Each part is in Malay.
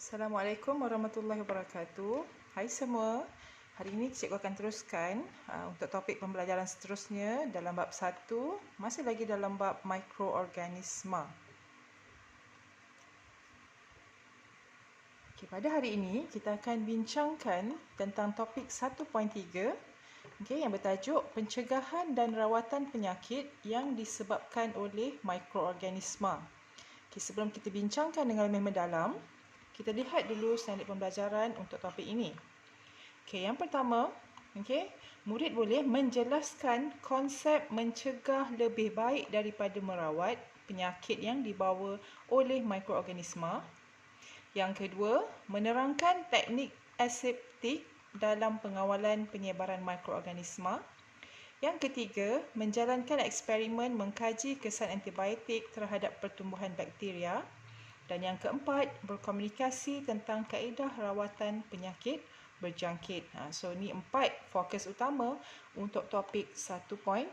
Assalamualaikum warahmatullahi wabarakatuh. Hai semua. Hari ini cikgu akan teruskan untuk topik pembelajaran seterusnya dalam bab 1, masih lagi dalam bab mikroorganisma. Okay, pada hari ini kita akan bincangkan tentang topik 1.3, yang bertajuk pencegahan dan rawatan penyakit yang disebabkan oleh mikroorganisma. Okay, sebelum kita bincangkan dengan lebih mendalam, kita lihat dulu standard pembelajaran untuk topik ini. Okey, yang pertama, murid boleh menjelaskan konsep mencegah lebih baik daripada merawat penyakit yang dibawa oleh mikroorganisma. Yang kedua, menerangkan teknik aseptik dalam pengawalan penyebaran mikroorganisma. Yang ketiga, menjalankan eksperimen mengkaji kesan antibiotik terhadap pertumbuhan bakteria. Dan yang keempat, berkomunikasi tentang kaedah rawatan penyakit berjangkit. So, ni 4 fokus utama untuk topik 1.3.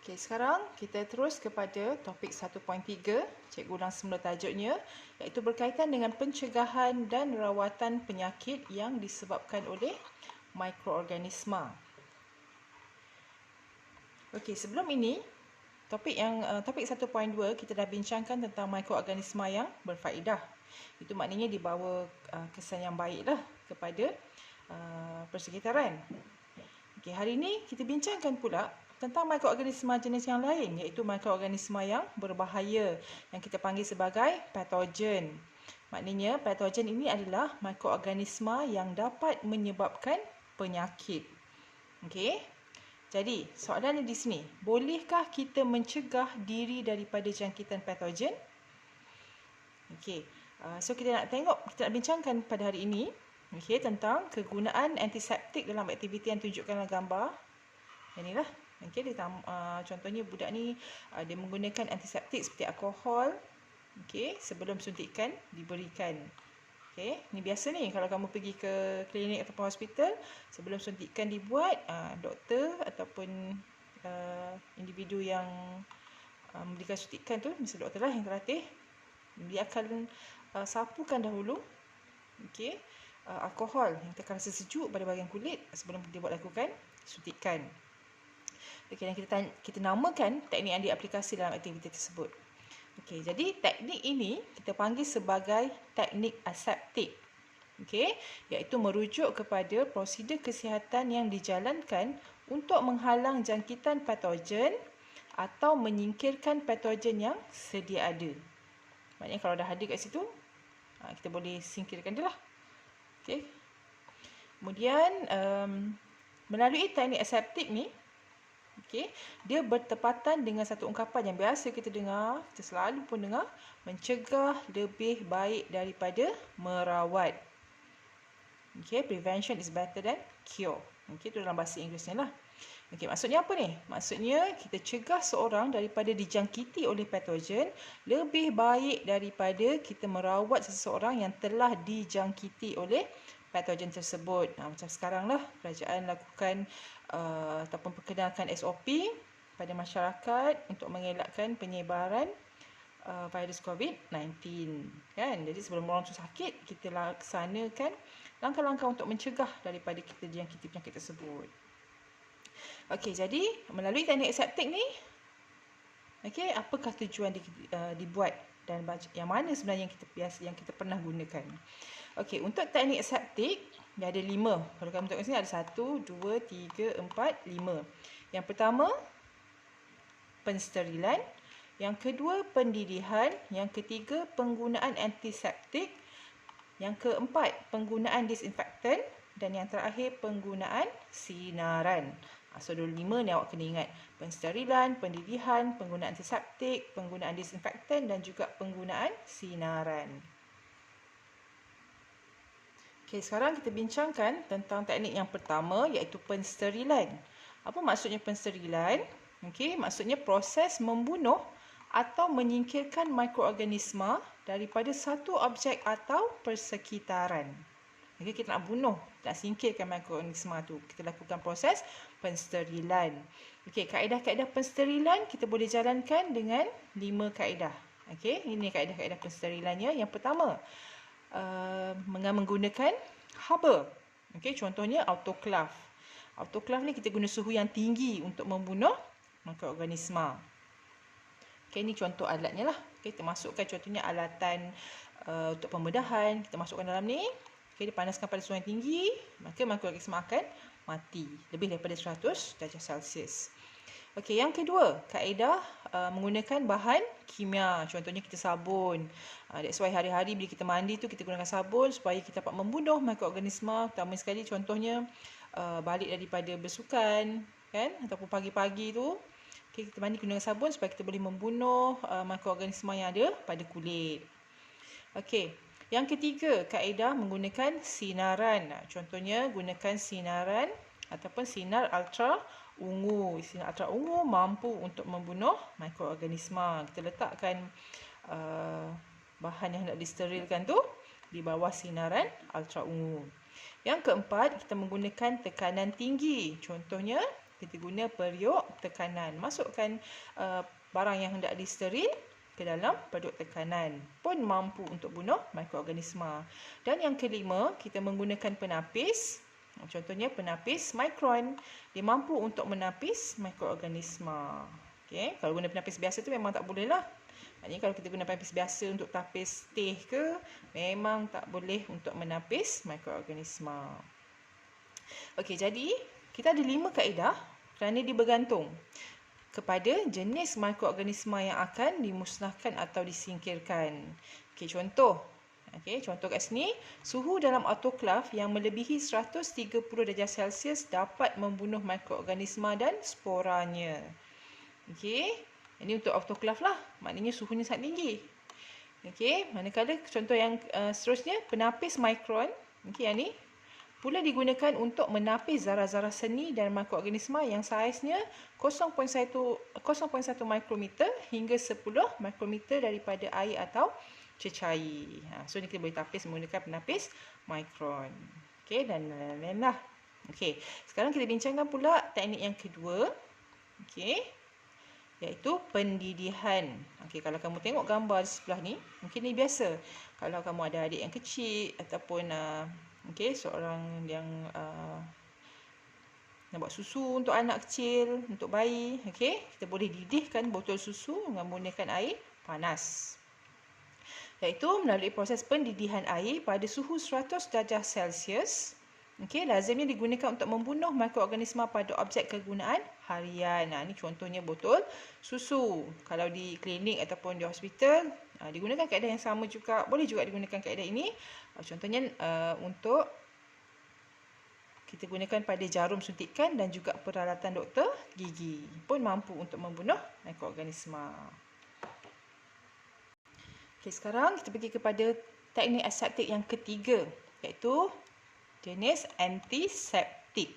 Okey, sekarang kita terus kepada topik 1.3. Cikgu ulang semula tajuknya, iaitu berkaitan dengan pencegahan dan rawatan penyakit yang disebabkan oleh mikroorganisma. Okey, sebelum ini, topik 1.2 kita dah bincangkan tentang mikroorganisma yang berfaedah. Itu maknanya dibawa kesan yang baiklah kepada persekitaran. Okey, hari ini kita bincangkan pula tentang mikroorganisma jenis yang lain, iaitu mikroorganisma yang berbahaya yang kita panggil sebagai patogen. Maknanya patogen ini adalah mikroorganisma yang dapat menyebabkan penyakit. Okey. Jadi, soalannya di sini, bolehkah kita mencegah diri daripada jangkitan patogen? Okey, so kita nak bincangkan pada hari ini tentang kegunaan antiseptik dalam aktiviti yang tunjukkan dalam gambar. Inilah. Contohnya budak ni dia menggunakan antiseptik seperti alkohol sebelum suntikan diberikan. Ni biasa ni kalau kamu pergi ke klinik ataupun hospital, sebelum suntikan dibuat, doktor ataupun individu yang memberikan suntikan tu, mesti doktor lah yang terlatih, dia akan sapukan dahulu alkohol yang tekan rasa sejuk pada bahagian kulit sebelum dia lakukan suntikan. Dan kita namakan teknik yang diaplikasi dalam aktiviti tersebut. Jadi teknik ini kita panggil sebagai teknik aseptik. Iaitu merujuk kepada prosedur kesihatan yang dijalankan untuk menghalang jangkitan patogen atau menyingkirkan patogen yang sedia ada. Maknanya kalau dah ada kat situ, kita boleh singkirkan dia lah. Kemudian melalui teknik aseptik ni, dia bertepatan dengan satu ungkapan yang biasa kita dengar, kita selalu pun dengar, mencegah lebih baik daripada merawat. Prevention is better than cure. Itu dalam bahasa Inggerisnya lah. Maksudnya apa ni? Maksudnya kita cegah seorang daripada dijangkiti oleh patogen lebih baik daripada kita merawat seseorang yang telah dijangkiti oleh patogen tersebut. Macam sekarang lah, kerajaan lakukan ataupun perkenalkan SOP pada masyarakat untuk mengelakkan penyebaran virus COVID-19. Jadi sebelum orang tu sakit, kita laksanakan langkah-langkah untuk mencegah daripada kita dijangkiti penyakit tersebut. Jadi melalui teknik aseptik ni, apakah tujuan dibuat dan yang mana sebenarnya yang kita pernah gunakan? Untuk teknik aseptik, dia ada 5. Kalau kamu tengok sini ada 1, 2, 3, 4, 5. Yang pertama, pensterilan. Yang kedua, pendedihan. Yang ketiga, penggunaan antiseptik. Yang keempat, penggunaan disinfektan. Dan yang terakhir, penggunaan sinaran. So, dulu 5 ni awak kena ingat. Pensterilan, pendedihan, penggunaan antiseptik, penggunaan disinfektan dan juga penggunaan sinaran. Sekarang kita bincangkan tentang teknik yang pertama, iaitu pensterilan. Apa maksudnya pensterilan? Maksudnya proses membunuh atau menyingkirkan mikroorganisma daripada satu objek atau persekitaran. Kita nak bunuh, nak singkirkan mikroorganisma tu. Kita lakukan proses pensterilan. Kaedah-kaedah pensterilan kita boleh jalankan dengan 5 kaedah. Okey, ini kaedah-kaedah pensterilannya. Yang pertama, menggunakan haba. Okey, contohnya autoclave. Autoclave ni kita guna suhu yang tinggi untuk membunuh mikroorganisma. Okey, ini contoh alatnya lah. Okey, kita masukkan contohnya alatan untuk pembedahan. Kita masukkan dalam ni. Okey, dipanaskan pada suhu yang tinggi, maka mikroorganisma akan mati lebih daripada 100 darjah Celsius. Okey, yang kedua, kaedah menggunakan bahan kimia. Contohnya kita sabun. That's why hari-hari bila kita mandi tu kita gunakan sabun supaya kita dapat membunuh mikroorganisma. Pertama sekali contohnya balik daripada bersukan kan, ataupun pagi-pagi tu kita mandi gunakan sabun supaya kita boleh membunuh mikroorganisma yang ada pada kulit. Okey, yang ketiga, kaedah menggunakan sinaran. Contohnya gunakan sinaran ataupun sinar ultra ungu. Sinar ultra ungu mampu untuk membunuh mikroorganisma. Kita letakkan bahan yang hendak disterilkan tu di bawah sinaran ultra ungu. Yang keempat, kita menggunakan tekanan tinggi. Contohnya, kita guna periuk tekanan. Masukkan barang yang hendak disteril ke dalam periuk tekanan pun mampu untuk bunuh mikroorganisma. Dan yang kelima, kita menggunakan penapis. Contohnya penapis mikron. Dia mampu untuk menapis mikroorganisma. Okay. Kalau guna penapis biasa tu memang tak boleh lah. Maksudnya kalau kita guna penapis biasa untuk tapis teh ke, memang tak boleh untuk menapis mikroorganisma. Okey, jadi kita ada 5 kaedah kerana dia bergantung kepada jenis mikroorganisma yang akan dimusnahkan atau disingkirkan. Okey, contoh. Okey, contoh kat sini, suhu dalam autoclave yang melebihi 130 darjah Celsius dapat membunuh mikroorganisma dan sporanya. Okey, ini untuk autoclave lah. Maknanya suhunya sangat tinggi. Okey, manakala contoh yang seterusnya, penapis mikron. Okey, yang ni pula digunakan untuk menapis zarah-zarah seni dan mikroorganisma yang saiznya 0.1 mikrometer hingga 10 mikrometer daripada air atau cecair. So ni kita boleh tapis menggunakan penapis mikron. Okey, dan lain-lain lah. Okey, sekarang kita bincangkan pula teknik yang kedua. Okey, iaitu pendidihan. Okey, kalau kamu tengok gambar di sebelah ni, mungkin ni biasa. Kalau kamu ada adik yang kecil ataupun okey, seorang yang nak buat susu untuk anak kecil, untuk bayi, okey, kita boleh didihkan botol susu dengan menggunakan air panas. Iaitu melalui proses pendidihan air pada suhu 100 darjah Celsius. Okey, lazimnya digunakan untuk membunuh mikroorganisma pada objek kegunaan harian. Ini contohnya botol susu. Kalau di klinik ataupun di hospital, digunakan kaedah yang sama juga. Boleh juga digunakan kaedah ini. Contohnya untuk kita gunakan pada jarum suntikan dan juga peralatan doktor gigi pun mampu untuk membunuh mikroorganisma. Okey, sekarang kita pergi kepada teknik aseptik yang ketiga, iaitu jenis antiseptik.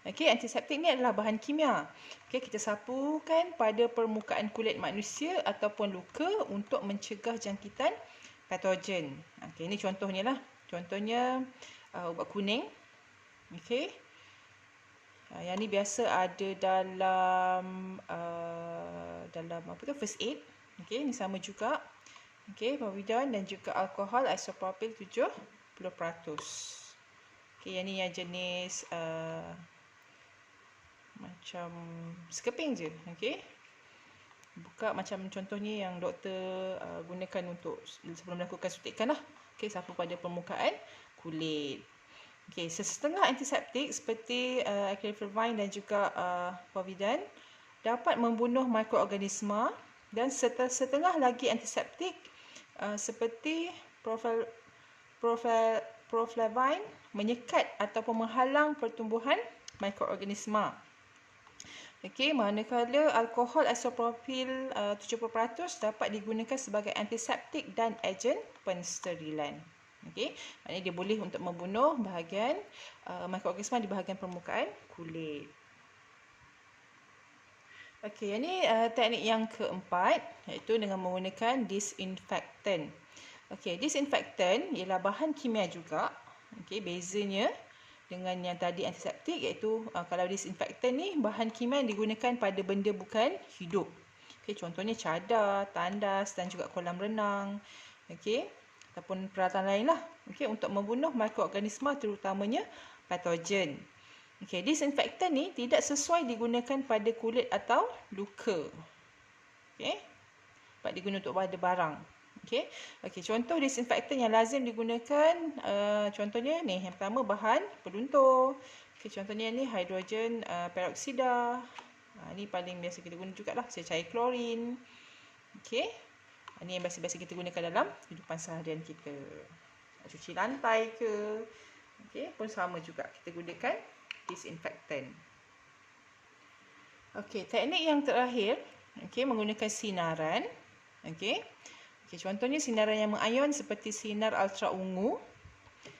Okey, antiseptik ni adalah bahan kimia. Okey, kita sapukan pada permukaan kulit manusia ataupun luka untuk mencegah jangkitan patogen. Okey, ini contohnya lah. Contohnya ubat kuning. Okey. Yang ni biasa ada dalam apa tu, first aid. Okey, ini sama juga. Okey, povidone dan juga alkohol isopropyl 70%. Okey, yang ni yang jenis macam skeping je. Okey. Buka macam contohnya yang doktor gunakan untuk sebelum melakukan suntikan lah. Okey, sapu pada permukaan kulit. Okey, sesetengah antiseptik seperti acrylamide dan juga povidone dapat membunuh mikroorganisma, dan setengah lagi antiseptik seperti proflavine menyekat ataupun menghalang pertumbuhan mikroorganisma. Okey, manakala alkohol isopropyl 70% dapat digunakan sebagai antiseptik dan ejen pensterilan. Okey, maknanya dia boleh untuk membunuh bahagian mikroorganisma di bahagian permukaan kulit. Okey, ini teknik yang keempat, iaitu dengan menggunakan disinfektan. Okey, disinfektan ialah bahan kimia juga. Okey, bezanya dengan yang tadi antiseptik, iaitu kalau disinfektan ni bahan kimia yang digunakan pada benda bukan hidup. Okey, contohnya cadar, tandas dan juga kolam renang. Okey, ataupun peralatan lain lah. Okey, untuk membunuh mikroorganisma terutamanya patogen. Okey, disinfektan ni tidak sesuai digunakan pada kulit atau luka. Okey, dapat digunakan untuk pada barang. Okey, contoh disinfektan yang lazim digunakan, contohnya ni, yang pertama bahan peluntur. Okey, contohnya ni hidrogen peroksida. Ni paling biasa kita guna jugalah, cecair klorin. Okey, ni yang biasa-biasa kita gunakan dalam kehidupan seharian kita. Cuci lantai ke, okey, pun sama juga kita gunakan disinfektan. Okey, teknik yang terakhir, okey, menggunakan sinaran. Okey, contohnya sinaran yang mengayon seperti sinar ultra ungu,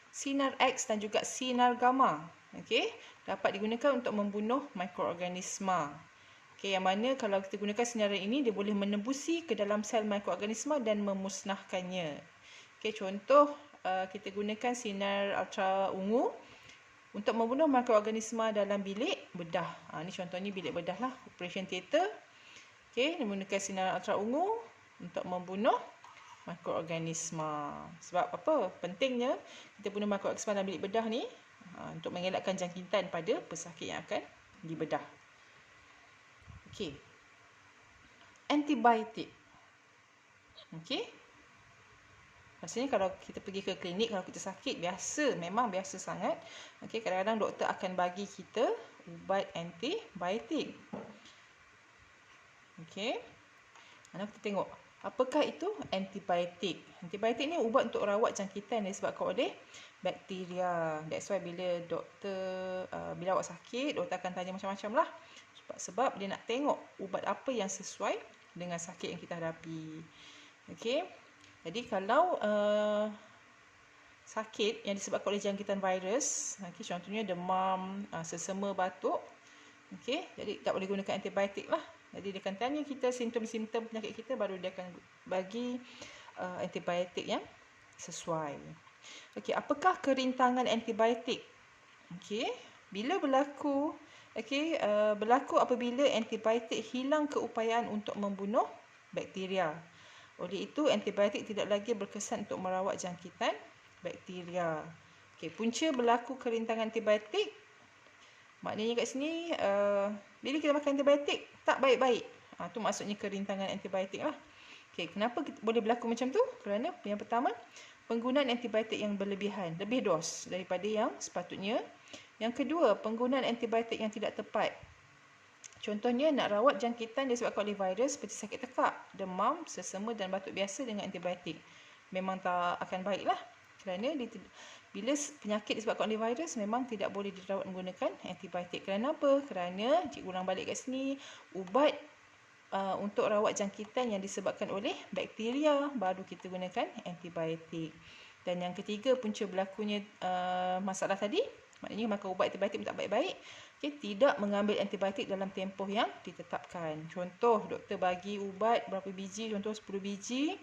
sinar X dan juga sinar gamma. Okey, dapat digunakan untuk membunuh mikroorganisma. Okey, yang mana kalau kita gunakan sinaran ini, dia boleh menembusi ke dalam sel mikroorganisma dan memusnahkannya. Okey, contoh kita gunakan sinar ultra ungu untuk membunuh mikroorganisma dalam bilik bedah. Ini contohnya bilik bedah lah, operation theater. Okey, menggunakan sinar ultra ungu untuk membunuh mikroorganisma. Sebab apa? Pentingnya kita bunuh mikroorganisma dalam bilik bedah ni untuk mengelakkan jangkitan pada pesakit yang akan dibedah. Okey. Antibiotik. Okey. Maksudnya kalau kita pergi ke klinik, kalau kita sakit, memang biasa sangat. Okey, kadang-kadang doktor akan bagi kita ubat antibiotik. Okey. Mana kita tengok, apakah itu antibiotik? Antibiotik ni ubat untuk rawat jangkitan yang disebabkan oleh bakteria. That's why bila bila awak sakit, doktor akan tanya macam-macam lah. Sebab dia nak tengok ubat apa yang sesuai dengan sakit yang kita hadapi. Okey. Jadi kalau sakit yang disebabkan oleh jangkitan virus, contohnya demam, sesama, batuk, okey, jadi tak boleh gunakan antibiotik lah. Jadi dia akan tanya kita simptom-simptom penyakit kita, baru dia akan bagi antibiotik yang sesuai. Okey, apakah kerintangan antibiotik? Okey, bila berlaku? Okey, berlaku apabila antibiotik hilang keupayaan untuk membunuh bakteria. Oleh itu, antibiotik tidak lagi berkesan untuk merawat jangkitan bakteria. Okey, punca berlaku kerintangan antibiotik. Maknanya kat sini, bila kita makan antibiotik tak baik-baik. Tu maksudnya kerintangan antibiotik lah. Okey, kenapa boleh berlaku macam tu? Kerana yang pertama, penggunaan antibiotik yang berlebihan, lebih dos daripada yang sepatutnya. Yang kedua, penggunaan antibiotik yang tidak tepat. Contohnya, nak rawat jangkitan disebabkan oleh virus seperti sakit tekak, demam, sesama dan batuk biasa dengan antibiotik, memang tak akan baiklah. Kerana bila penyakit disebabkan oleh virus, memang tidak boleh dirawat menggunakan antibiotik. Kerana apa? Kerana, cikgu ulang balik kat sini, ubat untuk rawat jangkitan yang disebabkan oleh bakteria, baru kita gunakan antibiotik. Dan yang ketiga, punca berlakunya masalah tadi, maknanya makan ubat antibiotik tak baik-baik. Okay, tidak mengambil antibiotik dalam tempoh yang ditetapkan. Contoh, doktor bagi ubat berapa biji, contoh 10 biji.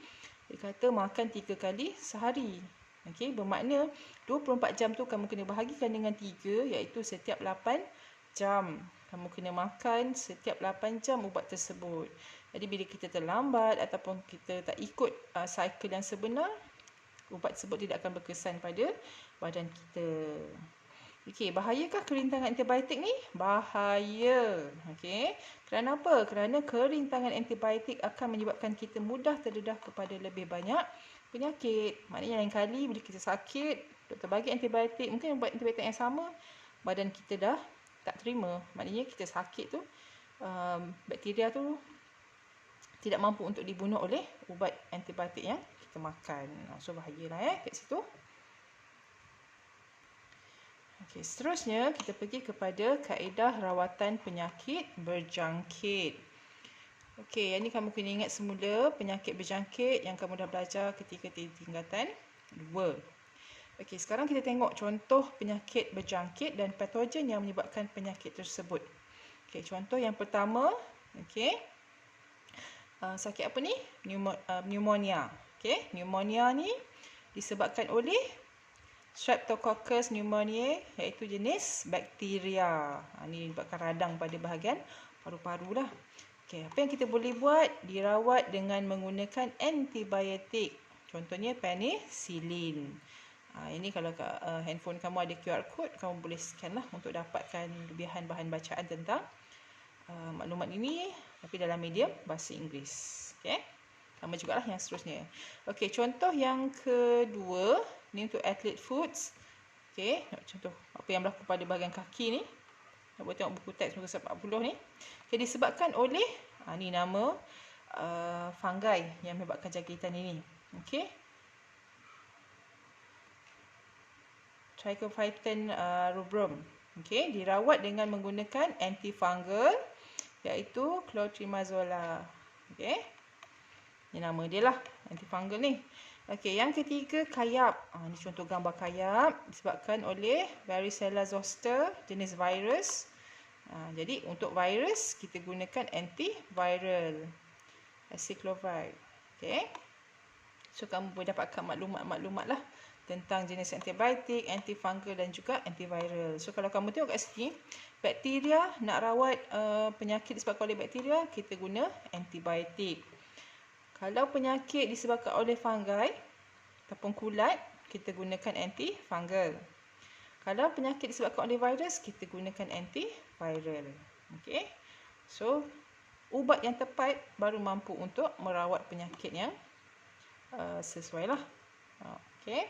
Dia kata makan 3 kali sehari. Okay, bermakna 24 jam tu kamu kena bahagikan dengan 3, iaitu setiap 8 jam. Kamu kena makan setiap 8 jam ubat tersebut. Jadi bila kita terlambat ataupun kita tak ikut cycle yang sebenar, ubat tersebut tidak akan berkesan pada badan kita. Okey, bahayakah kerintangan antibiotik ni? Bahaya. Okey. Kerana apa? Kerana kerintangan antibiotik akan menyebabkan kita mudah terdedah kepada lebih banyak penyakit. Maknanya lain kali bila kita sakit, doktor bagi antibiotik, mungkin ubat antibiotik yang sama, badan kita dah tak terima. Maknanya kita sakit tu, bakteria tu tidak mampu untuk dibunuh oleh ubat antibiotik yang kita makan. So bahayalah kat situ. Okey, seterusnya kita pergi kepada kaedah rawatan penyakit berjangkit. Okey, yang ni kamu kena ingat semula penyakit berjangkit yang kamu dah belajar ketika tingkatan 2. Okey, sekarang kita tengok contoh penyakit berjangkit dan patogen yang menyebabkan penyakit tersebut. Okey, contoh yang pertama, okey. Sakit apa ni? Pneumonia. Okey, pneumonia ni disebabkan oleh Streptococcus pneumoniae, iaitu jenis bakteria. Ini menyebabkan radang pada bahagian paru-paru lah. Okey, apa yang kita boleh buat? Dirawat dengan menggunakan antibiotik. Contohnya penicillin. Ini kalau kat handphone kamu ada QR code, kamu boleh scan lah untuk dapatkan lebihan bahan bacaan tentang maklumat ini, tapi dalam medium bahasa Inggeris. Okey. Sama jugalah yang seterusnya. Okey, contoh yang kedua, ni untuk athlete foods. Okey, contoh apa yang berlaku pada bahagian kaki ni. Nak boleh tengok buku teks muka 40 ni. Okay, disebabkan oleh ni nama fungi yang menyebabkan jangkitan ini. Okey. Trichophyton rubrum. Okey, dirawat dengan menggunakan antifungal iaitu clotrimazole. Okey. Ini nama dia lah, antifungal ni. Okey, yang ketiga kayap. Ini contoh gambar kayap disebabkan oleh varicella zoster jenis virus. Jadi untuk virus kita gunakan antiviral acyclovir. Okey. So kamu boleh dapatkan maklumat-maklumat lah tentang jenis antibiotik, antifungal dan juga antiviral. So kalau kamu tengok kat sini, bakteria nak rawat penyakit disebabkan oleh bakteria, kita guna antibiotik. Kalau penyakit disebabkan oleh fungi ataupun kulat, kita gunakan antifungal. Kalau penyakit disebabkan oleh virus, kita gunakan antiviral. Okey. So, ubat yang tepat baru mampu untuk merawat penyakit yang sesuai lah. Okey.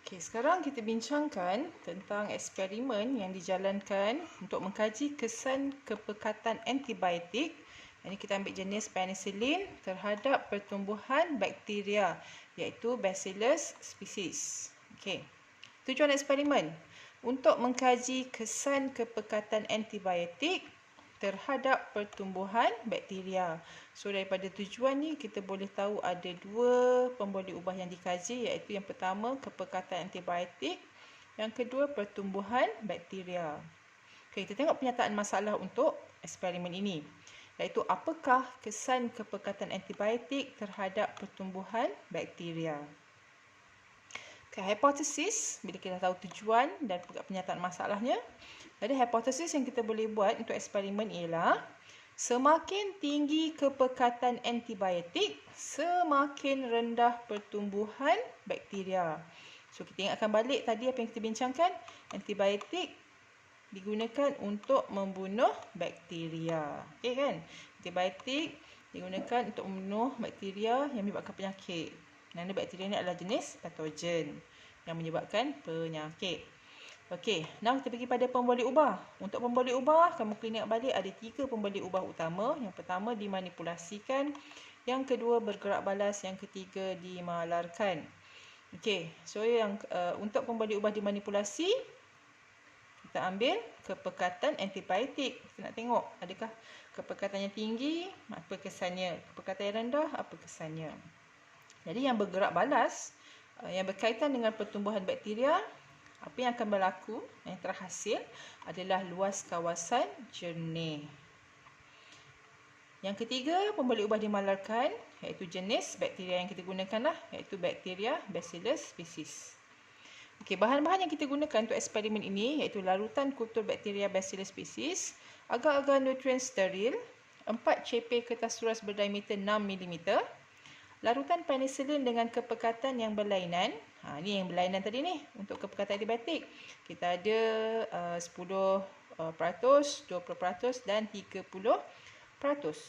Okey, sekarang kita bincangkan tentang eksperimen yang dijalankan untuk mengkaji kesan kepekatan antibiotik. Ini kita ambil jenis penicillin terhadap pertumbuhan bakteria iaitu Bacillus species. Okey. Tujuan eksperimen untuk mengkaji kesan kepekatan antibiotik terhadap pertumbuhan bakteria. So daripada tujuan ni kita boleh tahu ada dua pemboleh ubah yang dikaji, iaitu yang pertama kepekatan antibiotik, yang kedua pertumbuhan bakteria. Okey, kita tengok pernyataan masalah untuk eksperimen ini, iaitu apakah kesan kepekatan antibiotik terhadap pertumbuhan bakteria. Okay, hipotesis, bila kita tahu tujuan dan pernyataan masalahnya. Jadi hipotesis yang kita boleh buat untuk eksperimen ialah semakin tinggi kepekatan antibiotik, semakin rendah pertumbuhan bakteria. So kita ingatkan balik tadi apa yang kita bincangkan, antibiotik digunakan untuk membunuh bakteria. Okey kan? Antibiotik digunakan untuk membunuh bakteria yang menyebabkan penyakit. Kerana bakteria ini adalah jenis patogen yang menyebabkan penyakit. Okey, now kita pergi pada pemboleh ubah. Untuk pemboleh ubah, kamu kena ingat balik ada 3 pemboleh ubah utama. Yang pertama dimanipulasikan, yang kedua bergerak balas, yang ketiga dimalarkan. Okey, so yang untuk pemboleh ubah dimanipulasi, kita ambil kepekatan antibiotik. Kita nak tengok adakah kepekatannya tinggi, apa kesannya. Kepekatan yang rendah, apa kesannya. Jadi yang bergerak balas, yang berkaitan dengan pertumbuhan bakteria, apa yang akan berlaku, yang terhasil adalah luas kawasan jernih. Yang ketiga, pemboleh ubah dimalarkan, iaitu jenis bakteria yang kita gunakan lah, iaitu bakteria Bacillus species. Okey, bahan-bahan yang kita gunakan untuk eksperimen ini iaitu larutan kultur bakteria Bacillus species, agar-agar nutrien steril, 4 cepir kertas suras berdiameter 6 mm, larutan penicillin dengan kepekatan yang berlainan. Ni yang berlainan tadi ni untuk kepekatan antibiotik. Kita ada 10%, 20% dan 30%.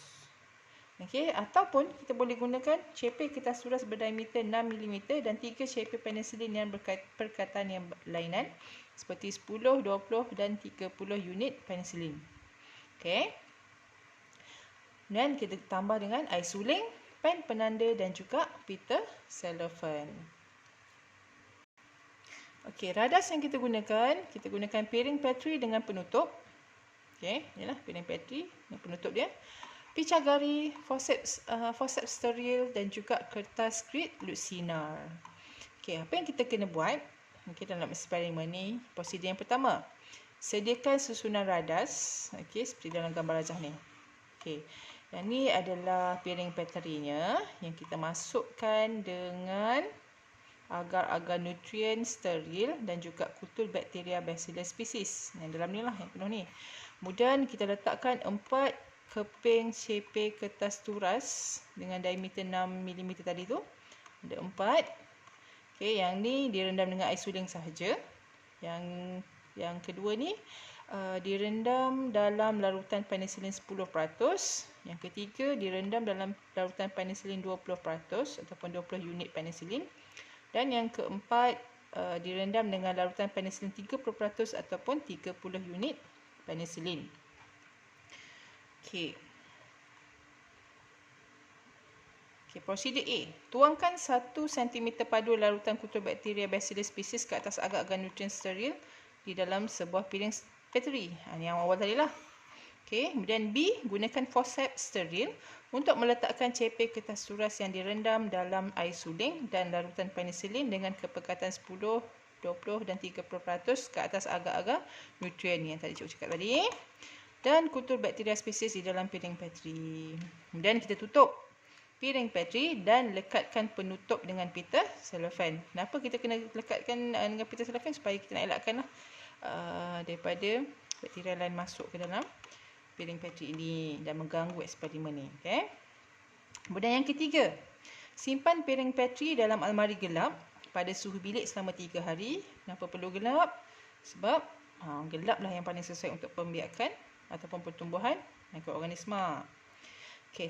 Okey, ataupun kita boleh gunakan cepir kertas suras berdiameter 6 mm dan 3 cepir penicillin yang berkaitan yang berlainan seperti 10, 20 dan 30 unit penicillin. Okey. Dan kita tambah dengan air suling, pen penanda dan juga pita cellophane. Okey, radas yang kita gunakan piring Petri dengan penutup. Okey, inilah piring Petri dengan penutup dia. Picagari, forceps steril dan juga kertas grid Lucinar. Okey, apa yang kita kena buat? Okey, dalam eksperimen ni, prosedur yang pertama, sediakan susunan radas. Okey, seperti dalam gambar rajah ni. Okey. Yang ni adalah piring Petrinya yang kita masukkan dengan agar-agar nutrien steril dan juga kultur bakteria Bacillus species. Yang dalam ni lah, yang penuh ni. Kemudian kita letakkan 4 keping CP kertas turas dengan diameter 6mm tadi tu. Ada 4. Okey, yang ni direndam dengan air suling sahaja. Yang kedua ni direndam dalam larutan penicillin 10%. Yang ketiga direndam dalam larutan penicillin 20% ataupun 20 unit penicillin. Dan yang keempat direndam dengan larutan penicillin 30% ataupun 30 unit penicillin. Okey. Okey, prosedur A. Tuangkan 1 cm padu larutan kultur bakteria Bacillus species ke atas agar-agar nutrien steril di dalam sebuah piring petri. Ini yang awal tadi lah. Okey, kemudian B. Gunakan forceps steril untuk meletakkan CP kertas turas yang direndam dalam air suling dan larutan penicillin dengan kepekatan 10, 20 dan 30% ke atas agar-agar nutrien yang tadi cikgu cakap tadi. Dan kultur bakteria spesies di dalam piring petri. Kemudian kita tutup piring petri dan lekatkan penutup dengan pita cellophane. Kenapa kita kena lekatkan dengan pita cellophane? Supaya kita nak elakkan daripada bakteria lain masuk ke dalam piring petri ini dan mengganggu eksperimen ni. Okay. Kemudian yang ketiga, simpan piring petri dalam almari gelap pada suhu bilik selama 3 hari. Kenapa perlu gelap? Sebab gelaplah yang paling sesuai untuk pembiakan ataupun pertumbuhan mikroorganisma. Okey,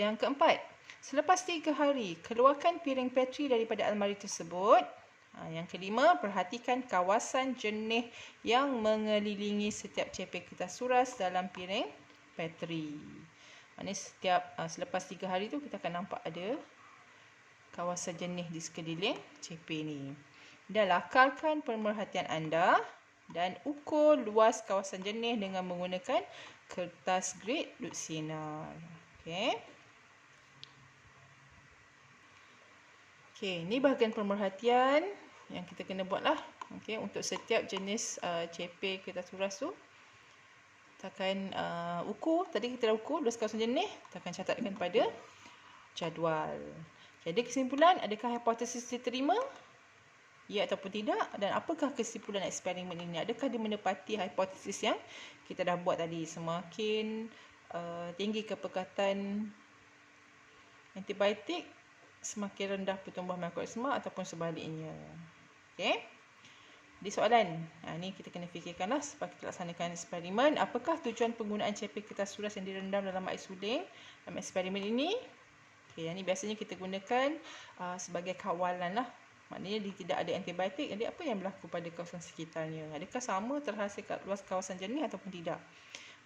yang keempat, selepas 3 hari, keluarkan piring petri daripada almari tersebut. Yang kelima, perhatikan kawasan jernih yang mengelilingi setiap CP kertas turas dalam piring petri. Maksudnya selepas 3 hari tu kita akan nampak ada kawasan jernih di sekeliling CP ni. Dan lakarkan pemerhatian anda dan ukur luas kawasan jernih dengan menggunakan kertas grade luxinar. Okey. Okey, ini bahagian pemerhatian yang kita kena buatlah. Okey, untuk setiap jenis CP kertas turas tu. Kita akan ukur, tadi kita dah ukur luas kawasan jernih, kita akan catatkan pada jadual. Jadi kesimpulan, adakah hipotesis diterima? Ya ataupun tidak? Dan apakah kesimpulan eksperimen ini? Adakah dia menepati hipotesis yang kita dah buat tadi? Semakin tinggi kepekatan antibiotik, semakin rendah pertumbuhan mikroorganisma ataupun sebaliknya. Okey. Di soalan, ni kita kena fikirkanlah sebab kita laksanakan eksperimen. Apakah tujuan penggunaan CP kertas turas yang direndam dalam air suling dalam eksperimen ini? Okey, yang ni biasanya kita gunakan sebagai kawalan lah. Maknanya dia tidak ada antibiotik, jadi apa yang berlaku pada kawasan sekitarnya? Adakah sama terhasil luas kawasan jernih ataupun tidak?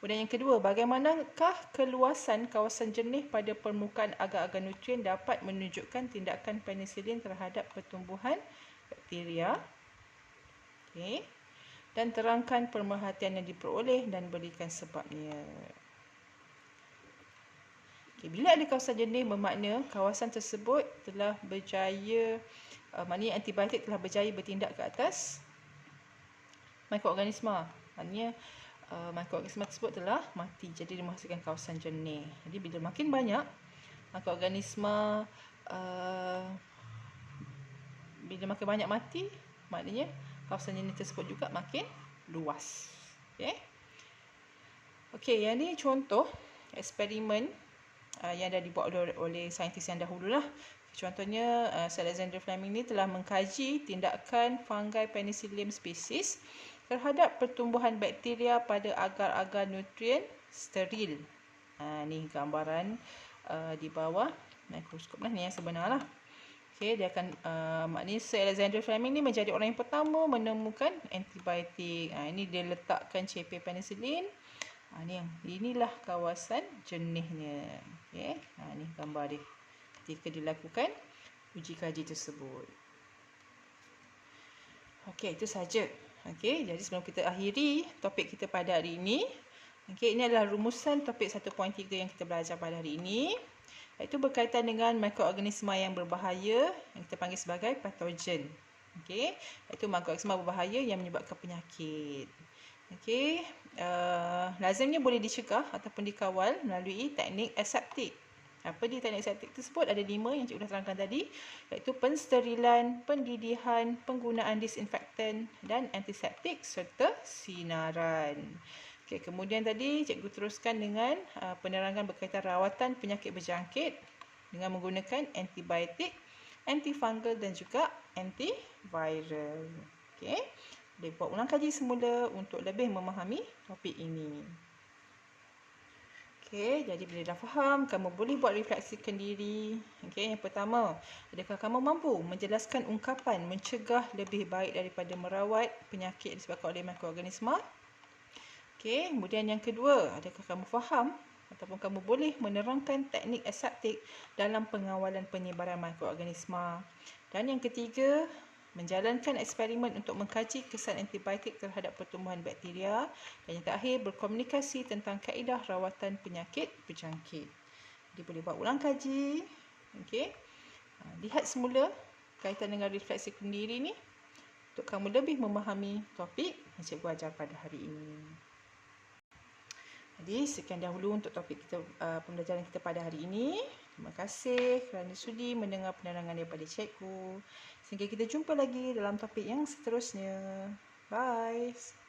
Kemudian yang kedua, bagaimanakah keluasan kawasan jernih pada permukaan agar-agar nutrien dapat menunjukkan tindakan penicillin terhadap pertumbuhan bakteria? Okay. Dan terangkan pemerhatian yang diperoleh dan berikan sebabnya. Okay. Bila ada kawasan jernih bermakna kawasan tersebut telah berjaya, maknanya antibiotik telah berjaya bertindak ke atas mikroorganisma. Maknanya mikroorganisma tersebut telah mati, jadi dia menghasilkan kawasan jernih. Jadi bila makin banyak mikroorganisma bila makin banyak mati, maknanya kawasan jernih tersebut juga makin luas. Okey. Okey, yang ni contoh eksperimen yang dah dibuat oleh saintis yang dahululah. Contohnya Sir Alexander Fleming ni telah mengkaji tindakan fungi Penicillium species terhadap pertumbuhan bakteria pada agar-agar nutrien steril. Ni gambaran di bawah mikroskop lah, ni yang sebenar lah. Okay, dia akan maknanya Sir Alexander Fleming ni menjadi orang yang pertama menemukan antibiotik. Ini dia letakkan CP penicillin. Inilah kawasan jernihnya. Okay, ni gambar dia ketika dilakukan uji kaji tersebut. Okey, itu saja. Okey, jadi sebelum kita akhiri topik kita pada hari ini, okey, ini adalah rumusan topik 1.3 yang kita belajar pada hari ini, iaitu berkaitan dengan mikroorganisma yang berbahaya yang kita panggil sebagai patogen. Okey, iaitu mikroorganisma berbahaya yang menyebabkan penyakit. Okey, lazimnya boleh dicegah ataupun dikawal melalui teknik aseptik. Apa dia teknik aseptik tersebut? Ada 5 yang cikgu dah terangkan tadi, iaitu pensterilan, pendidihan, penggunaan disinfektan dan antiseptik serta sinaran. Okey, kemudian tadi cikgu teruskan dengan penerangan berkaitan rawatan penyakit berjangkit dengan menggunakan antibiotik, antifungal dan juga antiviral. Okey. Boleh buat ulang kaji semula untuk lebih memahami topik ini. Okey, jadi bila dah faham, kamu boleh buat refleksi sendiri. Okey, yang pertama, adakah kamu mampu menjelaskan ungkapan mencegah lebih baik daripada merawat penyakit disebabkan oleh mikroorganisma? Okey, kemudian yang kedua, adakah kamu faham ataupun kamu boleh menerangkan teknik aseptik dalam pengawalan penyebaran mikroorganisma? Dan yang ketiga, menjalankan eksperimen untuk mengkaji kesan antibiotik terhadap pertumbuhan bakteria. Dan yang terakhir, berkomunikasi tentang kaedah rawatan penyakit berjangkit. Jadi boleh buat ulang kaji. Okey. Lihat semula kaitan dengan refleksi sendiri ni untuk kamu lebih memahami topik yang cikgu ajar pada hari ini. Jadi sekian dahulu untuk topik kita, pembelajaran kita pada hari ini. Terima kasih kerana sudi mendengar penerangan daripada cikgu. Sehingga kita jumpa lagi dalam topik yang seterusnya. Bye.